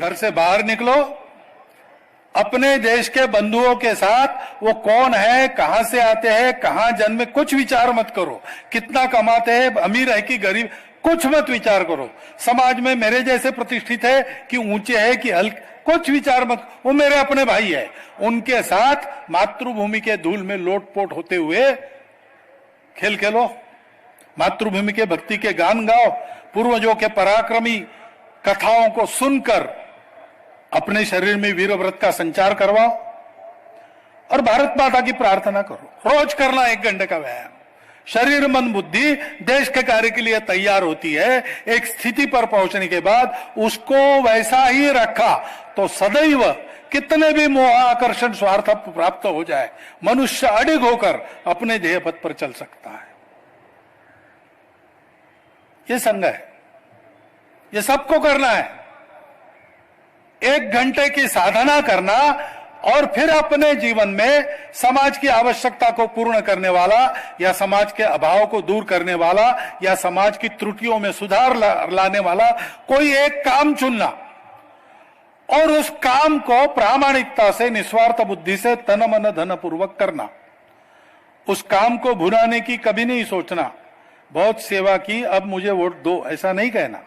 घर से बाहर निकलो, अपने देश के बंधुओं के साथ वो कौन है, कहां से आते हैं, कहां जन्मे, कुछ विचार मत करो। कितना कमाते हैं, अमीर है कि गरीब, कुछ मत विचार करो। समाज में मेरे जैसे प्रतिष्ठित है कि ऊंचे है कि हल्के, कुछ विचार मत। वो मेरे अपने भाई है, उनके साथ मातृभूमि के धूल में लोटपोट होते हुए खेल खेलो, मातृभूमि के भक्ति के गान गाओ, पूर्वजों के पराक्रमी कथाओं को सुनकर अपने शरीर में वीर व्रत का संचार करवाओ और भारत माता की प्रार्थना करो। रोज करना 1 घंटे का व्यायाम। शरीर मन बुद्धि देश के कार्य के लिए तैयार होती है। एक स्थिति पर पहुंचने के बाद उसको वैसा ही रखा तो सदैव कितने भी मोह आकर्षण स्वार्थ प्राप्त हो जाए, मनुष्य अडिग होकर अपने ध्येय पथ पर चल सकता है। ये संघ है, ये सबको करना है। 1 घंटे की साधना करना और फिर अपने जीवन में समाज की आवश्यकता को पूर्ण करने वाला या समाज के अभाव को दूर करने वाला या समाज की त्रुटियों में सुधार लाने वाला कोई एक काम चुनना और उस काम को प्रामाणिकता से, निस्वार्थ बुद्धि से, तन मन धन पूर्वक करना। उस काम को भुनाने की कभी नहीं सोचना, बहुत सेवा की अब मुझे वोट दो, ऐसा नहीं कहना।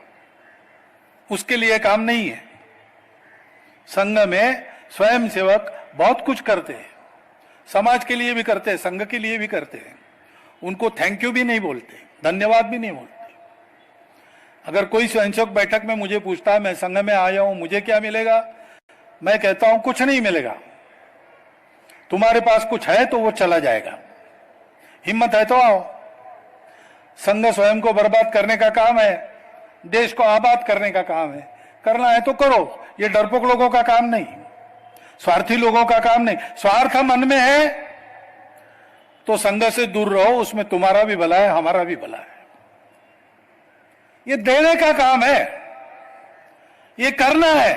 उसके लिए काम नहीं है। संघ में स्वयं सेवक बहुत कुछ करते हैं, समाज के लिए भी करते हैं, संघ के लिए भी करते हैं। उनको थैंक यू भी नहीं बोलते, धन्यवाद भी नहीं बोलते। अगर कोई स्वयंसेवक बैठक में मुझे पूछता है मैं संघ में आया हूं, मुझे क्या मिलेगा, मैं कहता हूं कुछ नहीं मिलेगा। तुम्हारे पास कुछ है तो वो चला जाएगा, हिम्मत है तो आओ। संघ स्वयं को बर्बाद करने का काम है, देश को आबाद करने का काम है। करना है तो करो, ये डरपोक लोगों का काम नहीं, स्वार्थी लोगों का काम नहीं। स्वार्थ मन में है तो संघ से दूर रहो, उसमें तुम्हारा भी भला है, हमारा भी भला है। ये देने का काम है, ये करना है।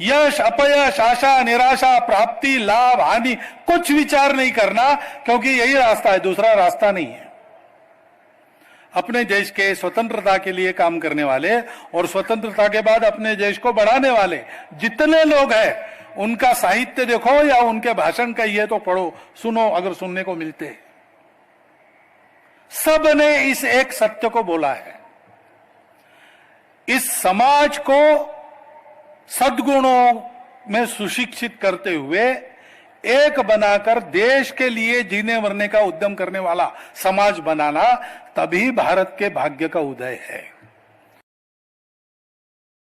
यश अपयश, आशा निराशा, प्राप्ति लाभ हानि कुछ विचार नहीं करना, क्योंकि यही रास्ता है, दूसरा रास्ता नहीं है। अपने देश के स्वतंत्रता के लिए काम करने वाले और स्वतंत्रता के बाद अपने देश को बढ़ाने वाले जितने लोग हैं, उनका साहित्य देखो या उनके भाषण कहिए तो पढ़ो, सुनो अगर सुनने को मिलते। सब ने इस एक सत्य को बोला है, इस समाज को सद्गुणों में सुशिक्षित करते हुए एक बनाकर देश के लिए जीने मरने का उद्यम करने वाला समाज बनाना, तभी भारत के भाग्य का उदय है।